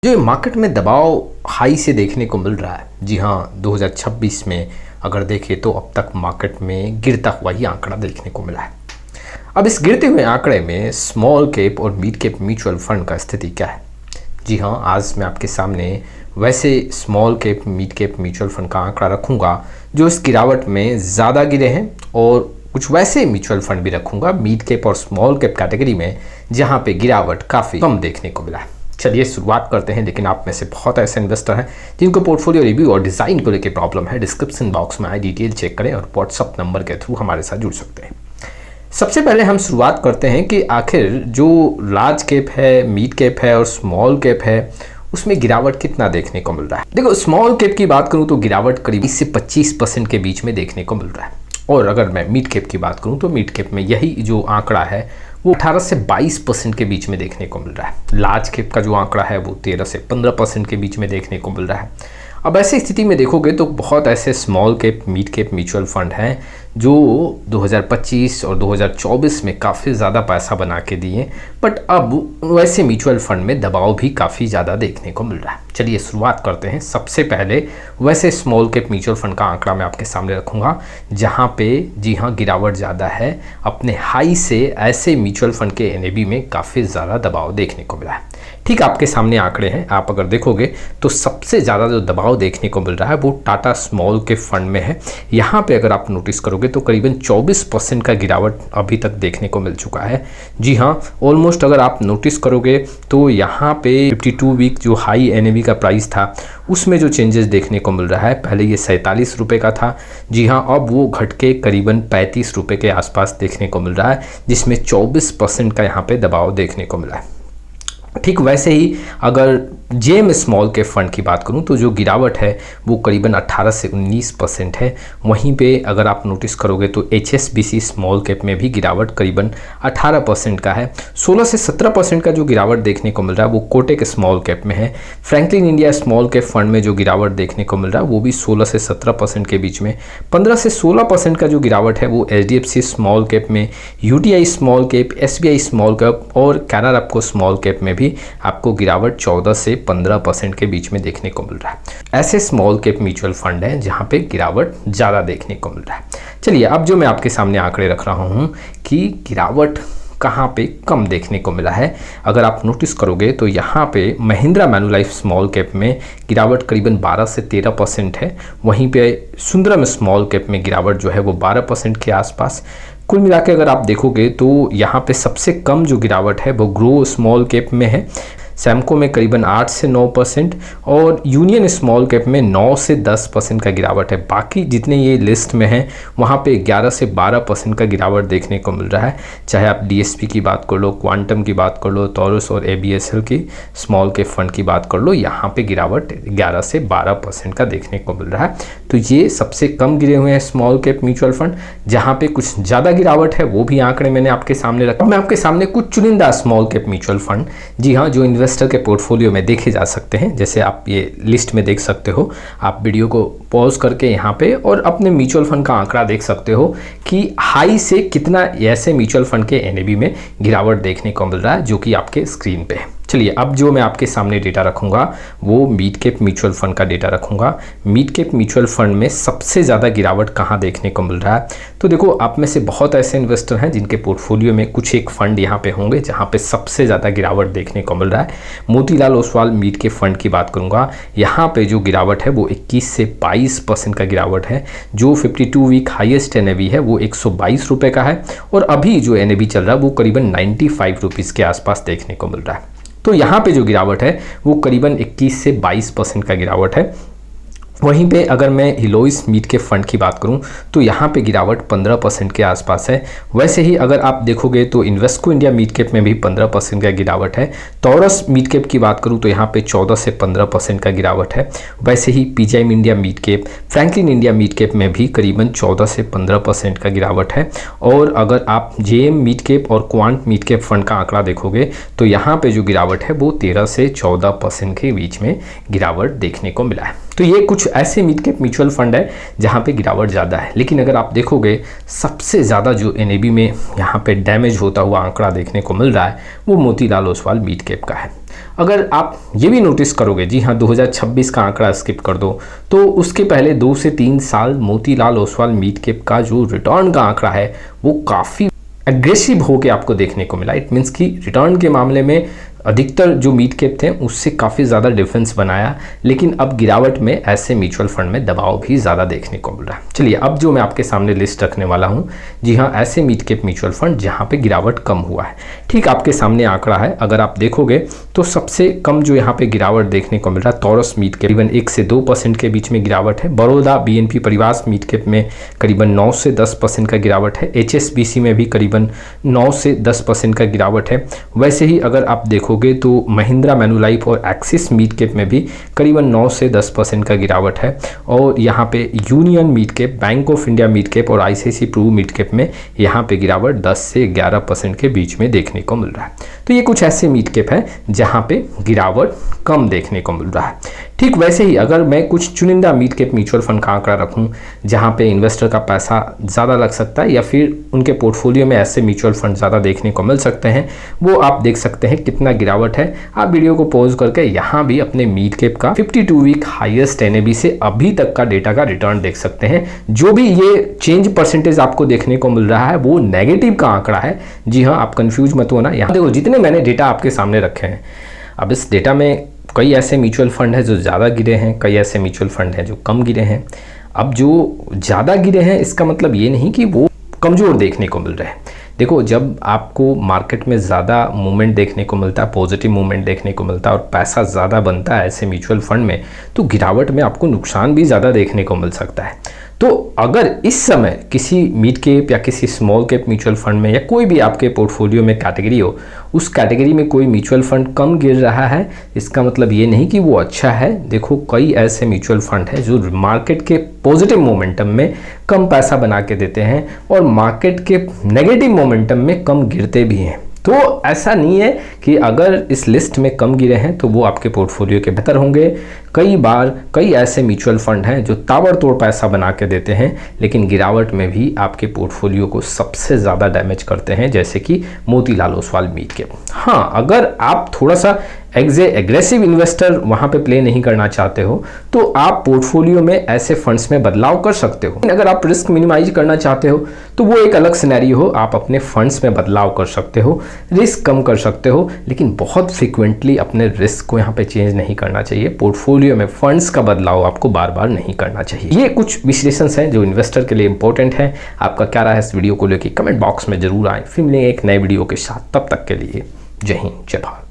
जो मार्केट में दबाव हाई से देखने को मिल रहा है, जी हाँ, 2026 में अगर देखें तो अब तक मार्केट में गिरता हुआ ही आंकड़ा देखने को मिला है। अब इस गिरते हुए आंकड़े में स्मॉल कैप और मिड कैप म्यूचुअल फंड का स्थिति क्या है? जी हाँ, आज मैं आपके सामने वैसे small cap mid cap mutual fund का आंकड़ा रखूँगा जो इस गिरावट में ज़्यादा गिरे हैं, और कुछ वैसे म्यूचुअल फंड भी रखूँगा मिड कैप और स्मॉल कैप कैटेगरी में जहाँ पे गिरावट काफ़ी कम देखने को मिला है। चलिए शुरुआत करते हैं। लेकिन आप में से बहुत ऐसे इन्वेस्टर हैं जिनको पोर्टफोलियो रिव्यू और डिज़ाइन को लेकर प्रॉब्लम है। डिस्क्रिप्शन बॉक्स में आए डिटेल चेक करें और व्हाट्सअप नंबर के थ्रू हमारे साथ जुड़ सकते हैं। सबसे पहले हम शुरुआत करते हैं कि आखिर जो लार्ज कैप है, मिड कैप है और स्मॉल कैप है उसमें गिरावट कितना देखने को मिल रहा है। देखो, स्मॉल कैप की बात करूं तो गिरावट करीब 20 से 25% के बीच में देखने को मिल रहा है, और अगर मैं मिड कैप की बात करूं तो मिड कैप में यही जो आंकड़ा है वो 18 से 22% के बीच में देखने को मिल रहा है। लार्ज कैप का जो आंकड़ा है वो 13 से 15% के बीच में देखने को मिल रहा है। अब ऐसी स्थिति में देखोगे तो बहुत ऐसे small cap mid cap mutual fund हैं जो 2025 और 2024 में काफ़ी ज़्यादा पैसा बना के दिए, बट अब वैसे म्यूचुअल फंड में दबाव भी काफ़ी ज़्यादा देखने को मिल रहा है। चलिए शुरुआत करते हैं। सबसे पहले वैसे स्मॉल कैप म्यूचुअल फंड का आंकड़ा मैं आपके सामने रखूँगा जहाँ पे जी हाँ गिरावट ज़्यादा है। अपने हाई से ऐसे म्यूचुअल फंड के एनएबी में काफ़ी ज़्यादा दबाव देखने को मिला है। ठीक आपके सामने आंकड़े हैं, आप अगर देखोगे तो सबसे ज़्यादा जो दबाव देखने को मिल रहा है वो टाटा स्मॉल कैप फंड में है। यहाँ पे अगर आप नोटिस करोगे तो करीबन 24% का गिरावट अभी तक देखने को मिल चुका है। जी हाँ, ऑलमोस्ट अगर आप नोटिस करोगे तो यहाँ पे 52 वीक जो हाई एनएवी का प्राइस था उसमें जो चेंजेस देखने को मिल रहा है, पहले ये 47 रुपये का था, जी हाँ, अब वो घट के करीबन 35 रुपये के आसपास देखने को मिल रहा है, जिसमें 24% का यहाँ पे दबाव देखने को मिला है। ठीक वैसे ही अगर जेएम स्मॉल कैप फंड की बात करूं तो जो गिरावट है वो करीबन 18 से 19% है। वहीं पे अगर आप नोटिस करोगे तो एचएसबीसी स्मॉल कैप में भी गिरावट करीबन 18% का है। 16 से 17% का जो गिरावट देखने को मिल रहा है वो कोटक स्मॉल कैप में है। Franklin India small cap fund में जो गिरावट देखने को मिल रहा है वो भी 16 से 17% के बीच में। 15 से 16% का जो गिरावट है वो एचडीएफसी स्मॉल कैप में, UTI small cap, SBI small cap और कैनरा रैपको स्मॉल कैप में भी आपको गिरावट 14 से 15% के बीच में देखने को मिल रहा है। ऐसे स्मॉल कैप म्यूचुअल फंड हैं जहां पे गिरावट ज़्यादा देखने को मिल रहा है। चलिए अब जो मैं आपके सामने आंकड़े रख रहा हूं कि गिरावट कहाँ पे कम देखने को मिला है, अगर आप नोटिस करोगे तो यहाँ पे महिंद्रा मैनुलाइफ स्मॉल कैप में गिरावट करीबन 12 से 13% है। वहीं पे सुंदरम स्मॉल कैप में गिरावट जो है वो 12% के आसपास। कुल मिला के अगर आप देखोगे तो यहाँ पे सबसे कम जो गिरावट है वो ग्रो स्मॉल कैप में है। सैमको में करीबन 8 से 9% और यूनियन स्मॉल कैप में 9 से 10% का गिरावट है। बाकी जितने ये लिस्ट में हैं वहाँ पे 11 से 12% का गिरावट देखने को मिल रहा है। चाहे आप डीएसपी की बात कर लो, क्वांटम की बात कर लो, टॉरस और एबीएसएल की स्मॉल कैप फंड की बात कर लो, यहाँ पे गिरावट 11 से 12% का देखने को मिल रहा है। तो ये सबसे कम गिरे हुए हैं स्मॉल कैप म्यूचुअल फंड। जहाँ पे कुछ ज़्यादा गिरावट है वो भी आंकड़े मैंने आपके सामने रखा। मैं आपके सामने कुछ चुनिंदा स्मॉल कैप म्यूचुअल फंड, जी हाँ, जो इन्वेस्टर के पोर्टफोलियो में देखे जा सकते हैं, जैसे आप ये लिस्ट में देख सकते हो। आप वीडियो को पॉज करके यहाँ पे और अपने म्यूचुअल फंड का आंकड़ा देख सकते हो कि हाई से कितना ऐसे म्यूचुअल फंड के एनएबी में गिरावट देखने को मिल रहा है, जो कि आपके स्क्रीन पे है। चलिए अब जो मैं आपके सामने डेटा रखूंगा वो मिड कैप म्यूचुअल फंड का डेटा रखूंगा। मिड कैप म्यूचुअल फंड में सबसे ज़्यादा गिरावट कहाँ देखने को मिल रहा है, तो देखो, आप में से बहुत ऐसे इन्वेस्टर हैं जिनके पोर्टफोलियो में कुछ एक फंड यहाँ पे होंगे जहाँ पे सबसे ज़्यादा गिरावट देखने को मिल रहा है। Motilal Oswal mid cap fund की बात करूँगा, यहाँ पे जो गिरावट है वो 21 से 22% का गिरावट है। जो 52 वीक हाईएस्ट एनएवी है वो 122 रुपये का है, और अभी जो एनएवी चल रहा है वो करीबन 95 रुपीज़ के आसपास देखने को मिल रहा है। तो यहाँ पे जो गिरावट है वो करीबन 21 से 22% का गिरावट है। वहीं पे अगर मैं हिलोइस मिड कैप फंड की बात करूं तो यहाँ पे गिरावट 15% के आसपास है। वैसे ही अगर आप देखोगे तो इन्वेस्को इंडिया मिड कैप में भी 15% का गिरावट है। टॉरस मिड कैप की बात करूं तो यहाँ पे 14 से 15% का गिरावट है। वैसे ही PGI India mid cap, Franklin India mid cap में भी करीबन 14 से 15% का गिरावट है। और अगर आप जेएम मिड कैप और क्वांट मिड कैप फंड का आंकड़ा देखोगे तो यहाँ पे जो गिरावट है वो 13 से 14% के बीच में गिरावट देखने को मिला है। तो ये कुछ ऐसे मिड कैप म्यूचुअल फंड है जहाँ पे गिरावट ज़्यादा है। लेकिन अगर आप देखोगे सबसे ज़्यादा जो एनएबी में यहाँ पे डैमेज होता हुआ आंकड़ा देखने को मिल रहा है वो मोतीलाल ओसवाल मिड कैप का है। अगर आप ये भी नोटिस करोगे, जी हाँ 2026 का आंकड़ा स्किप कर दो, तो उसके पहले 2 से 3 साल मोतीलाल ओसवाल मिड कैप का जो रिटर्न का आंकड़ा है वो काफ़ी एग्रेसिव होके आपको देखने को मिला। इट मीन्स कि रिटर्न के मामले में अधिकतर जो मिड कैप थे उससे काफ़ी ज़्यादा डिफरेंस बनाया, लेकिन अब गिरावट में ऐसे म्यूचुअल फंड में दबाव भी ज़्यादा देखने को मिल रहा है। चलिए अब जो मैं आपके सामने लिस्ट रखने वाला हूँ, जी हाँ ऐसे मिड कैप म्यूचुअल फंड जहाँ पे गिरावट कम हुआ है। ठीक आपके सामने आंकड़ा है, अगर आप देखोगे तो सबसे कम जो यहाँ पे गिरावट देखने को मिल रहा है तौरस मिड कैप, करीबन 1 से 2% के बीच में गिरावट है। बड़ौदा BNP परिवार मिड कैप में करीबन 9 से 10% का गिरावट है। HSBC में भी करीबन 9 से 10% का गिरावट है। वैसे ही अगर आप देखोगे तो महिंद्रा मैनुलाइफ और एक्सिस मिड कैप में भी करीबन 9 से 10% का गिरावट है। और यहाँ पे union mid cap, bank of India mid cap और ICICI प्रू मिड कैप में यहाँ पे गिरावट 10 से 11% के बीच में देखने को मिल रहा है। तो ये कुछ ऐसे मिड कैप है जहाँ पे गिरावट कम देखने को मिल रहा है। ठीक वैसे ही अगर मैं कुछ चुनिंदा मिड कैप म्यूचुअल फंड का आंकड़ा रखूं जहां पे इन्वेस्टर का पैसा ज़्यादा लग सकता है या फिर उनके पोर्टफोलियो में ऐसे म्यूचुअल फंड ज़्यादा देखने को मिल सकते हैं, वो आप देख सकते हैं कितना गिरावट है। आप वीडियो को पॉज करके यहाँ भी अपने मिड कैप का 52 वीक हाईएस्ट NAV से अभी तक का डेटा का रिटर्न देख सकते हैं। जो भी ये चेंज परसेंटेज आपको देखने को मिल रहा है वो नेगेटिव का आंकड़ा है। जी हाँ, आप कंफ्यूज मत होना। यहाँ देखो जितने मैंने डेटा आपके सामने रखे हैं, अब इस डेटा में कई ऐसे म्यूचुअल फंड हैं जो ज़्यादा गिरे हैं, कई ऐसे म्यूचुअल फंड हैं जो कम गिरे हैं। अब जो ज़्यादा गिरे हैं इसका मतलब ये नहीं कि वो कमज़ोर देखने को मिल रहे हैं। देखो जब आपको मार्केट में ज़्यादा मूवमेंट देखने को मिलता है, पॉजिटिव मूवमेंट देखने को मिलता है और पैसा ज़्यादा बनता है ऐसे म्यूचुअल फंड में, तो गिरावट में आपको नुकसान भी ज़्यादा देखने को मिल सकता है। तो अगर इस समय किसी मिड कैप या किसी स्मॉल कैप म्यूचुअल फंड में या कोई भी आपके पोर्टफोलियो में कैटेगरी हो, उस कैटेगरी में कोई म्यूचुअल फंड कम गिर रहा है, इसका मतलब ये नहीं कि वो अच्छा है। देखो कई ऐसे म्यूचुअल फंड हैं जो मार्केट के पॉजिटिव मोमेंटम में कम पैसा बना के देते हैं और मार्केट के नेगेटिव मोमेंटम में कम गिरते भी हैं। तो ऐसा नहीं है कि अगर इस लिस्ट में कम गिरे हैं तो वो आपके पोर्टफोलियो के बेहतर होंगे। कई बार कई ऐसे म्यूचुअल फंड हैं जो ताबड़तोड़ पैसा बना के देते हैं लेकिन गिरावट में भी आपके पोर्टफोलियो को सबसे ज़्यादा डैमेज करते हैं, जैसे कि मोतीलाल ओसवाल मिड कैप। हाँ, अगर आप थोड़ा सा एग्रेसिव इन्वेस्टर वहाँ पे प्ले नहीं करना चाहते हो तो आप पोर्टफोलियो में ऐसे फंड्स में बदलाव कर सकते हो। अगर आप रिस्क मिनिमाइज करना चाहते हो तो वो एक अलग सिनेरियो हो, आप अपने फंड्स में बदलाव कर सकते हो, रिस्क कम कर सकते हो, लेकिन बहुत फ्रिक्वेंटली अपने रिस्क को यहाँ पे चेंज नहीं करना चाहिए। पोर्टफोलियो में फंड्स का बदलाव आपको बार बार नहीं करना चाहिए। ये कुछ विश्लेषण हैं जो इन्वेस्टर के लिए इंपॉर्टेंट है। आपका क्या राय है इस वीडियो को लेकर कमेंट बॉक्स में जरूर आए। फिर मिलेंगे एक नए वीडियो के साथ, तब तक के लिए जय हिंद जय भारत।